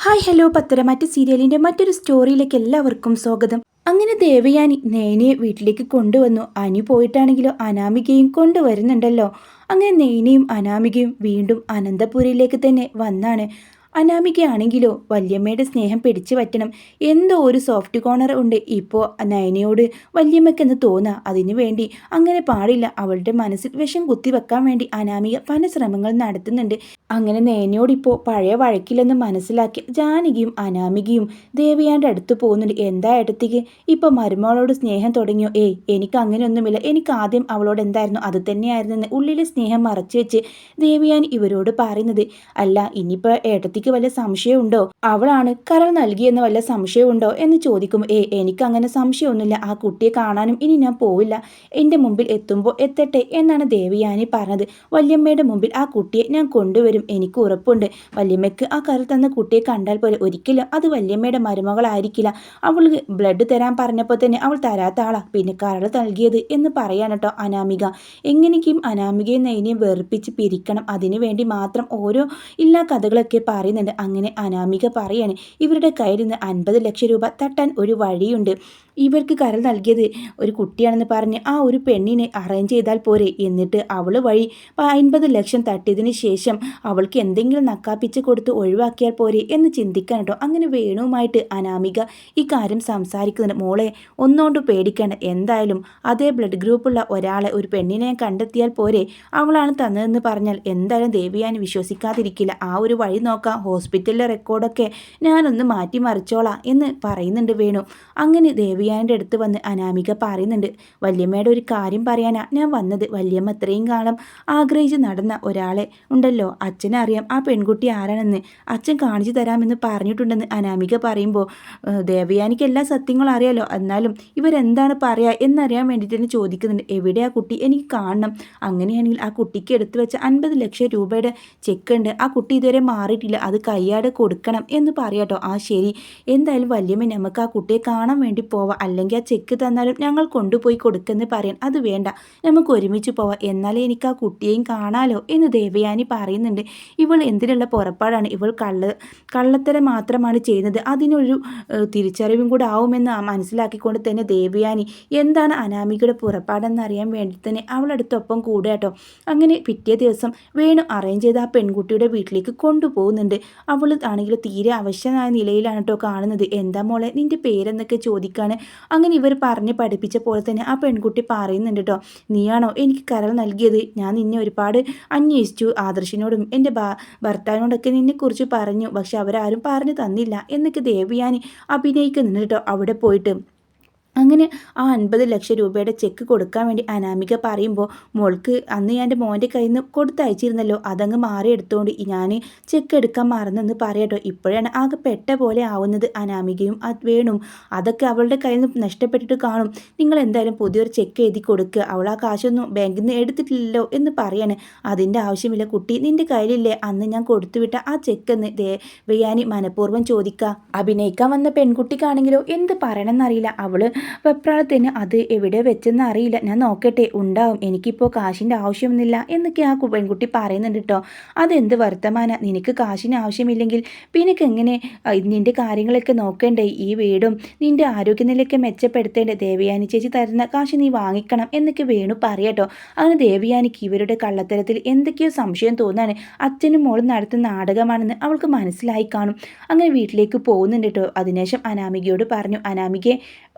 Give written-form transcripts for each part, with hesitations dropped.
Hi hello Patharamattu സീരിയലിൻ്റെ മറ്റൊരു സ്റ്റോറിയിലേക്ക് എല്ലാവർക്കും സ്വാഗതം. അങ്ങനെ ദേവയാനി നയനയെ വീട്ടിലേക്ക് കൊണ്ടുവന്നു. അനി പോയിട്ടാണെങ്കിലോ അനാമികയും കൊണ്ടുവരുന്നുണ്ടല്ലോ. അങ്ങനെ നയനയും അനാമികയും വീണ്ടും അനന്തപുരിയിലേക്ക് തന്നെ വന്നാണ്. അനാമികയാണെങ്കിലോ വല്യമ്മയുടെ സ്നേഹം പിടിച്ചു പറ്റണം, എന്തോ ഒരു സോഫ്റ്റ് കോർണർ ഉണ്ട് ഇപ്പോൾ നയനയോട് വല്യമ്മയ്ക്കെന്ന് തോന്നുക. അതിനു വേണ്ടി അങ്ങനെ പാടില്ല, അവളുടെ മനസ്സിൽ വിഷം കുത്തിവെക്കാൻ വേണ്ടി അനാമിക പല ശ്രമങ്ങൾ നടത്തുന്നുണ്ട്. അങ്ങനെ നയനയോടിപ്പോൾ പഴയ വഴക്കില്ലെന്ന് മനസ്സിലാക്കി ജാനകിയും അനാമികയും ദേവയാൻ്റെ അടുത്ത് പോകുന്നുണ്ട്. എന്താ അടുത്തേക്ക് ഇപ്പോൾ മരുമകളോട് സ്നേഹം തുടങ്ങിയോ? എനിക്ക് അങ്ങനെയൊന്നുമില്ല, എനിക്ക് ആദ്യം അവളോട് എന്തായിരുന്നു അത് തന്നെയായിരുന്നെന്ന് ഉള്ളിലെ സ്നേഹം മറച്ചു വെച്ച് ദേവയാനി ഇവരോട് പറയുന്നത്. അല്ല, ഇനിയിപ്പോൾ ഏട്ടത്തിക്ക് വല്ല സംശയമുണ്ടോ, അവളാണ് കരൾ നൽകിയെന്ന് വല്ല സംശയമുണ്ടോ എന്ന് ചോദിക്കും. എനിക്ക് അങ്ങനെ സംശയമൊന്നുമില്ല, ആ കുട്ടിയെ കാണാനും ഇനി ഞാൻ പോവില്ല, എൻ്റെ മുമ്പിൽ എത്തുമ്പോൾ എത്തട്ടെ എന്നാണ് ദേവയാനി പറഞ്ഞത്. വല്യമ്മയുടെ മുമ്പിൽ ആ കുട്ടിയെ ഞാൻ കൊണ്ടുവരും, എനിക്ക് ഉറപ്പുണ്ട്. വല്യമ്മയ്ക്ക് ആ കരൾ തന്ന കുട്ടിയെ കണ്ടാൽ പോലെ ഒരിക്കലും അത് വല്യമ്മയുടെ മരുമകളായിരിക്കില്ല. അവൾ ബ്ലഡ് തരാൻ പറഞ്ഞപ്പോൾ തന്നെ അവൾ തരാത്ത ആളാ പിന്നെ കരൾ നൽകിയത് എന്ന് പറയാൻ കേട്ടോ അനാമിക. എങ്ങനെയും അനാമികയും നയനയും വെറുപ്പിച്ച് പിരിക്കണം, അതിനു വേണ്ടി മാത്രം ഓരോ ഇല്ലാ കഥകളൊക്കെ പറയുന്നുണ്ട്. അങ്ങനെ അനാമിക പറയാണ്, ഇവരുടെ കയ്യിൽ നിന്ന് 50 ലക്ഷം രൂപ തട്ടാൻ ഒരു വഴിയുണ്ട്. ഇവർക്ക് കരൾ നൽകിയത് ഒരു കുട്ടിയാണെന്ന് പറഞ്ഞ് ആ ഒരു പെണ്ണിനെ അറേഞ്ച് ചെയ്താൽ പോരെ, എന്നിട്ട് അവൾ വഴി 50 ലക്ഷം തട്ടിയതിന് ശേഷം അവൾക്ക് എന്തെങ്കിലും നക്കാപ്പിച്ച് കൊടുത്ത് ഒഴിവാക്കിയാൽ പോരെ എന്ന് ചിന്തിക്കാൻ കേട്ടോ. അങ്ങനെ വേണുവുമായിട്ട് അനാമിക ഈ കാര്യം സംസാരിക്കുന്നുണ്ട്. മോളെ ഒന്നുകൊണ്ട് പേടിക്കേണ്ട, എന്തായാലും അതേ ബ്ലഡ് ഗ്രൂപ്പുള്ള ഒരാളെ ഒരു പെണ്ണിനെ കണ്ടെത്തിയാൽ പോരെ, അവളാണ് തന്നതെന്ന് പറഞ്ഞാൽ എന്തായാലും ദേവിയാനി വിശ്വസിക്കാതിരിക്കില്ല. ആ ഒരു വഴി നോക്കാം, ഹോസ്പിറ്റലിലെ റെക്കോർഡൊക്കെ ഞാനൊന്ന് മാറ്റിമറിച്ചോളാം എന്ന് പറയുന്നുണ്ട് വേണു. അങ്ങനെ ദേവിയാൻ്റെ അടുത്ത് വന്ന് അനാമിക പറയുന്നുണ്ട്, വല്യമ്മയുടെ ഒരു കാര്യം പറയാനാ ഞാൻ വന്നത്. വല്യമ്മ ഇത്രയും കാലം ആഗ്രഹിച്ച് നടന്ന ഒരാളെ ഉണ്ടല്ലോ, അച്ഛനറിയാം ആ പെൺകുട്ടി ആരാണെന്ന്, അച്ഛൻ കാണിച്ചു തരാമെന്ന് പറഞ്ഞിട്ടുണ്ടെന്ന് അനാമിക പറയുമ്പോൾ ദേവയാനിക്ക് എല്ലാ സത്യങ്ങളും അറിയാലോ, എന്നാലും ഇവരെന്താണ് പറയുക എന്നറിയാൻ വേണ്ടിയിട്ട് തന്നെ ചോദിക്കുന്നുണ്ട്. എവിടെ ആ കുട്ടി, എനിക്ക് കാണണം. അങ്ങനെയാണെങ്കിൽ ആ കുട്ടിക്ക് എടുത്തു വെച്ച 50 ലക്ഷം രൂപയുടെ ചെക്ക് ഉണ്ട്, ആ കുട്ടി ഇതുവരെ മാറിയിട്ടില്ല, അത് കയ്യാടെ കൊടുക്കണം എന്ന് പറയാട്ടോ. ആ ശരി, എന്തായാലും വല്യമ്മ നമുക്ക് ആ കുട്ടിയെ കാണാൻ വേണ്ടി പോവാം, അല്ലെങ്കിൽ ആ ചെക്ക് തന്നാലും ഞങ്ങൾ കൊണ്ടുപോയി കൊടുക്കെന്ന് പറയാൻ. അത് വേണ്ട, നമുക്ക് ഒരുമിച്ച് പോവാം, എന്നാലേ എനിക്ക് ആ കുട്ടിയെയും കാണാലോ എന്ന് ദേവയാനി പറയുന്നുണ്ട്. ഇവൾ എന്തിനുള്ള പുറപ്പാടാണ്, ഇവൾ കള്ളത്തരം മാത്രമാണ് ചെയ്യുന്നത്, അതിനൊരു തിരിച്ചറിവും കൂടെ ആവുമെന്ന് മനസ്സിലാക്കിക്കൊണ്ട് തന്നെ ദേവയാനി എന്താണ് അനാമികയുടെ പുറപ്പാടെന്നറിയാൻ വേണ്ടി തന്നെ അവളടുത്തൊപ്പം കൂടെ കേട്ടോ. അങ്ങനെ പിറ്റേ ദിവസം വേണു അറേഞ്ച് ചെയ്ത് ആ പെൺകുട്ടിയുടെ വീട്ടിലേക്ക് കൊണ്ടുപോകുന്നുണ്ട്. അവൾ ആണെങ്കിൽ തീരെ അവശ്യമായ നിലയിലാണ് കേട്ടോ കാണുന്നത്. എന്താ മോളെ നിൻ്റെ പേരെന്നൊക്കെ ചോദിക്കാണ്. അങ്ങനെ ഇവർ പറഞ്ഞ് പഠിപ്പിച്ച പോലെ തന്നെ ആ പെൺകുട്ടി പറയുന്നുണ്ട് കേട്ടോ, നീയാണോ എനിക്ക് കരൾ നൽകിയത്, ഞാൻ നിന്നെ ഒരുപാട് അന്വേഷിച്ചു, ആദർശിനോടും എൻ്റെ ഭർത്താവിനോടൊക്കെ നിന്നെക്കുറിച്ച് പറഞ്ഞു, പക്ഷെ അവരാരും പറഞ്ഞു തന്നില്ല എന്നൊക്കെ ദേവയാനി അഭിനയിക്കുന്നുണ്ട് കേട്ടോ അവിടെ പോയിട്ട്. അങ്ങനെ ആ 50 ലക്ഷം രൂപയുടെ ചെക്ക് കൊടുക്കാൻ വേണ്ടി അനാമിക പറയുമ്പോൾ, മോൾക്ക് അന്ന് ഞാൻ എൻ്റെ മോൻ്റെ കയ്യിൽ നിന്ന് കൊടുത്തയച്ചിരുന്നല്ലോ, അതങ്ങ് മാറി എടുത്തുകൊണ്ട് ഞാൻ ചെക്ക് എടുക്കാൻ മറന്നെന്ന് പറയട്ടോ. ഇപ്പോഴാണ് ആകെ പെട്ട പോലെ ആവുന്നത് അനാമികയും വേണും. അതൊക്കെ അവളുടെ കയ്യിൽ നിന്ന് നഷ്ടപ്പെട്ടിട്ട് കാണും, നിങ്ങൾ എന്തായാലും പുതിയൊരു ചെക്ക് എഴുതി കൊടുക്കുക, അവൾ ആ കാശൊന്നും ബാങ്കിൽ നിന്ന് എടുത്തിട്ടില്ലല്ലോ എന്ന് പറയാണ്. അതിൻ്റെ ആവശ്യമില്ല കുട്ടി, നിൻ്റെ കയ്യിലില്ലേ അന്ന് ഞാൻ കൊടുത്തുവിട്ട ആ ചെക്കെന്ന് ദേവയാനി മനഃപൂർവ്വം ചോദിക്കുക. അഭിനയിക്കാൻ വന്ന പെൺകുട്ടിക്കാണെങ്കിലോ എന്ത് പറയണമെന്നറിയില്ല. അവള് വെപ്രാളത്തിന് അത് എവിടെ വെച്ചെന്ന് അറിയില്ല, ഞാൻ നോക്കട്ടെ, ഉണ്ടാവും, എനിക്കിപ്പോൾ കാശിൻ്റെ ആവശ്യമൊന്നുമില്ല എന്നൊക്കെ ആ പെൺകുട്ടി പറയുന്നുണ്ട് കേട്ടോ. അതെന്ത് വർത്തമാന, നിനക്ക് കാശിന് ആവശ്യമില്ലെങ്കിൽ പിന്നൊക്കെ എങ്ങനെ നിൻ്റെ കാര്യങ്ങളൊക്കെ നോക്കേണ്ടേ, ഈ വീടും നിൻ്റെ ആരോഗ്യനിലയൊക്കെ മെച്ചപ്പെടുത്തേണ്ടേ, ദേവയാനി ചേച്ചി തരുന്ന കാശ് നീ വാങ്ങിക്കണം എന്നൊക്കെ വേണു പറയാട്ടോ. അങ്ങനെ ദേവയാനിക്ക് ഇവരുടെ കള്ളത്തരത്തിൽ എന്തൊക്കെയോ സംശയം തോന്നാണ്. അച്ഛനും മോളും നടത്തുന്ന നാടകമാണെന്ന് അവൾക്ക് മനസ്സിലായി കാണും. അങ്ങനെ വീട്ടിലേക്ക് പോകുന്നുണ്ട് കേട്ടോ. അതിനുശേഷം അനാമികയോട് പറഞ്ഞു, അനാമികയെ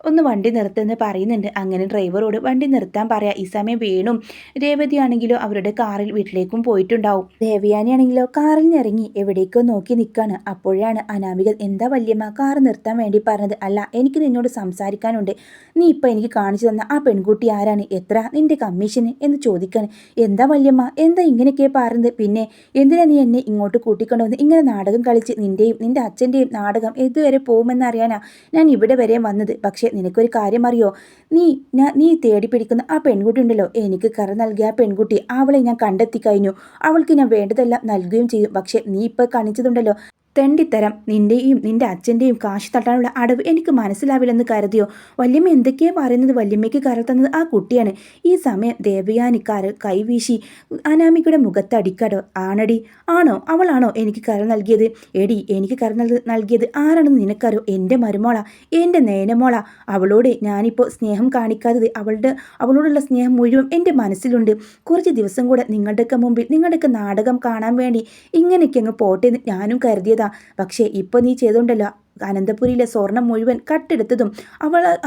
ഒന്ന് വണ്ടി നിർത്തുമെന്ന് പറയുന്നുണ്ട്. അങ്ങനെ ഡ്രൈവറോട് വണ്ടി നിർത്താൻ പറയാം. ഈ സമയം വേണും രേവതി ആണെങ്കിലോ അവരുടെ കാറിൽ വീട്ടിലേക്കും പോയിട്ടുണ്ടാവും. ദേവയാനി ആണെങ്കിലോ കാറിൽ നിന്ന് ഇറങ്ങി എവിടേക്കോ നോക്കി നിൽക്കുകയാണ്. അപ്പോഴാണ് അനാമിക, എന്താ വല്യമ്മ കാർ നിർത്താൻ വേണ്ടി പറഞ്ഞത്? അല്ല, എനിക്ക് നിന്നോട് സംസാരിക്കാനുണ്ട്, നീ ഇപ്പം എനിക്ക് കാണിച്ചു തന്ന ആ പെൺകുട്ടി ആരാണ്, എത്ര നിൻ്റെ കമ്മീഷന് എന്ന് ചോദിക്കാൻ. എന്താ വല്യമ്മ, എന്താ ഇങ്ങനെയൊക്കെ പറയുന്നത്, പിന്നെ എന്തിനാ നീ എന്നെ ഇങ്ങോട്ട് കൂട്ടിക്കൊണ്ടുവന്ന് ഇങ്ങനെ നാടകം കളിച്ച് നിൻ്റെയും നിൻ്റെ അച്ഛൻ്റെയും നാടകം ഏതുവരെ പോകുമെന്നറിയാനാ ഞാൻ ഇവിടെ വരെ വന്നത്. പക്ഷേ നിനക്കൊരു കാര്യം അറിയോ, നീ തേടി പിടിക്കുന്ന ആ പെൺകുട്ടി ഉണ്ടല്ലോ, എനിക്ക് കരൾ നൽകിയ ആ പെൺകുട്ടി, അവളെ ഞാൻ കണ്ടെത്തി കഴിഞ്ഞു, അവൾക്ക് ഞാൻ വേണ്ടതെല്ലാം നൽകുകയും ചെയ്യും. പക്ഷെ നീ ഇപ്പോൾ കാണിച്ചതുണ്ടല്ലോ, തെണ്ടിത്തരം നിന്റെയും നിന്റെ അച്ഛൻ്റെയും കാശ് തട്ടാനുള്ള അടവ് എനിക്ക് മനസ്സിലാവില്ലെന്ന് കരുതിയോ? വല്യമ്മ എന്തൊക്കെയാ പറയുന്നത്? വല്യമ്മയ്ക്ക് കരൾ തന്നത് ആ കുട്ടിയാണ്. ഈ സമയം ദേവയാനി കൈവീശി അനാമികയുടെ മുഖത്തടിക്കടോ. ആണടി, ആണോ? അവളാണോ എനിക്ക് കരൾ നൽകിയത്? എടി, എനിക്ക് കരൾ നൽകിയത് ആരാണെന്ന് നിനക്കറിയോ? എൻ്റെ മരുമോള, എൻ്റെ നേനമോള. അവളോട് ഞാനിപ്പോൾ സ്നേഹം കാണിക്കാത്തത് അവളോടുള്ള സ്നേഹം മുഴുവൻ എൻ്റെ മനസ്സിലുണ്ട്. കുറച്ച് ദിവസം കൂടെ നിങ്ങളുടെയൊക്കെ മുമ്പിൽ നിങ്ങളുടെയൊക്കെ നാടകം കാണാൻ വേണ്ടി ഇങ്ങനെയൊക്കെ അങ്ങ് പോട്ടെ എന്ന് ഞാനും കരുതിയതാ. പക്ഷേ ഇപ്പോൾ നീ ചെയ്തോണ്ടല്ലോ അനന്തപുരിയിലെ സ്വർണം മുഴുവൻ കട്ടെടുത്തതും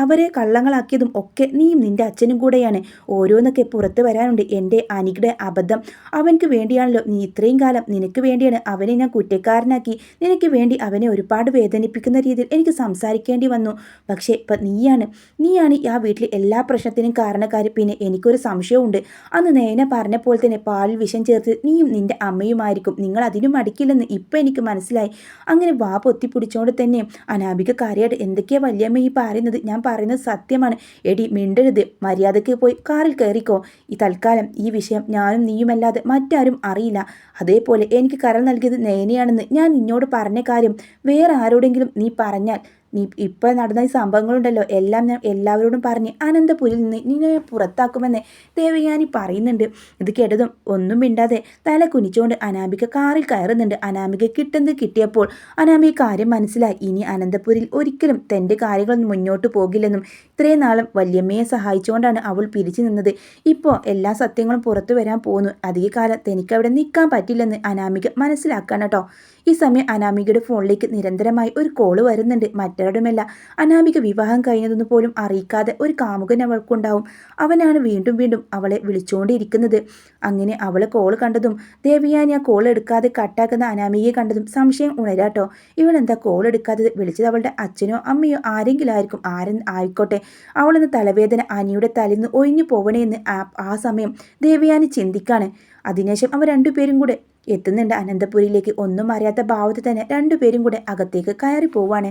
അവരെ കള്ളങ്ങളാക്കിയതും ഒക്കെ നീയും നിന്റെ അച്ഛനും കൂടെയാണ്. ഓരോന്നൊക്കെ പുറത്തു വരാനുണ്ട്. എൻ്റെ അനിയുടെ അബദ്ധം. അവനക്ക് വേണ്ടിയാണല്ലോ നീ ഇത്രയും കാലം, നിനക്ക് വേണ്ടിയാണ് അവനെ ഞാൻ കുറ്റക്കാരനാക്കി. നിനക്ക് വേണ്ടി അവനെ ഒരുപാട് വേദനിപ്പിക്കുന്ന രീതിയിൽ എനിക്ക് സംസാരിക്കേണ്ടി വന്നു. പക്ഷേ ഇപ്പം നീയാണ് ആ വീട്ടിലെ എല്ലാ പ്രശ്നത്തിനും കാരണക്കാരി. പിന്നെ എനിക്കൊരു സംശയമുണ്ട്. അന്ന് നേനെ പറഞ്ഞ പോലെ തന്നെ പാലിൽ വിഷം ചേർത്ത് നീയും നിന്റെ അമ്മയുമായിരിക്കും. നിങ്ങൾ അതിനും മടിക്കില്ലെന്ന് ഇപ്പം എനിക്ക് മനസ്സിലായി. അങ്ങനെ വാ പൊത്തിപ്പിടിച്ചോണ്ട് തന്നെ അനാമിക കാര്യമായിട്ട് എന്തൊക്കെയാ വല്യമ്മ ഈ പറയുന്നത്? ഞാൻ പറയുന്നത് സത്യമാണ്. എടി, മിണ്ടരുത്. മര്യാദയ്ക്ക് പോയി കാറിൽ കയറിക്കോ. ഈ തൽക്കാലം ഈ വിഷയം ഞാനും നീയുമല്ലാതെ മറ്റാരും അറിയില്ല. അതേപോലെ എനിക്ക് കരൾ നൽകിയത് നേനെയാണെന്ന് ഞാൻ നിന്നോട് പറഞ്ഞ കാര്യം വേറെ ആരോടെങ്കിലും നീ പറഞ്ഞാൽ, നീ ഇപ്പം നടന്ന ഈ സംഭവങ്ങളുണ്ടല്ലോ എല്ലാം ഞാൻ എല്ലാവരോടും പറഞ്ഞ് അനന്തപുരിയിൽ നിന്ന് നിന്നെ പുറത്താക്കുമെന്ന് ദേവയാനി പറയുന്നുണ്ട്. ഇത് കേട്ടതും ഒന്നും മിണ്ടാതെ തല കുനിച്ചുകൊണ്ട് അനാമിക കാറിൽ കയറുന്നുണ്ട്. അനാമിക കിട്ടുന്നത് കിട്ടിയപ്പോൾ അനാമിക കാര്യം മനസ്സിലായി. ഇനി അനന്തപുരിയിൽ ഒരിക്കലും തൻ്റെ കാര്യങ്ങളൊന്നും മുന്നോട്ട് പോകില്ലെന്നും ഇത്രയും നാളും വല്യമ്മയെ സഹായിച്ചുകൊണ്ടാണ് അവൾ പിരിച്ചു നിന്നത്. ഇപ്പോൾ എല്ലാ സത്യങ്ങളും പുറത്തു വരാൻ പോകുന്നു. അധികകാലം തനിക്കവിടെ നിൽക്കാൻ പറ്റില്ലെന്ന് അനാമിക മനസ്സിലാക്കണം കേട്ടോ. ഈ സമയം അനാമികയുടെ ഫോണിലേക്ക് നിരന്തരമായി ഒരു കോള് വരുന്നുണ്ട്. മറ്റാരുമല്ല, അനാമിക വിവാഹം കഴിഞ്ഞതെന്ന് പോലും അറിയിക്കാതെ ഒരു കാമുകൻ അവൾക്കുണ്ടാവും. അവനാണ് വീണ്ടും വീണ്ടും അവളെ വിളിച്ചുകൊണ്ടിരിക്കുന്നത്. അങ്ങനെ അവളെ കോള് കണ്ടതും ദേവയാനി ആ കോൾ എടുക്കാതെ കട്ടാക്കുന്ന അനാമികയെ കണ്ടതും സംശയം ഉണരാട്ടോ. ഇവളെന്താ കോൾ എടുക്കാത്തത്? വിളിച്ചത് അവളുടെ അച്ഛനോ അമ്മയോ ആരെങ്കിലും ആയിരിക്കും. ആയിക്കോട്ടെ. അവളെന്ന് തലവേദന അനിയുടെ തലേന്ന് ഒഴിഞ്ഞു പോവണേ എന്ന് ആ സമയം ദേവയാനി ചിന്തിക്കാണ്. അതിനുശേഷം അവർ രണ്ടുപേരും കൂടെ എത്തുന്നുണ്ട് അനന്തപുരിയിലേക്ക്. ഒന്നും അറിയാത്ത ഭാവത്തിൽ തന്നെ രണ്ടുപേരും കൂടെ അകത്തേക്ക് കയറി പോവാണ്.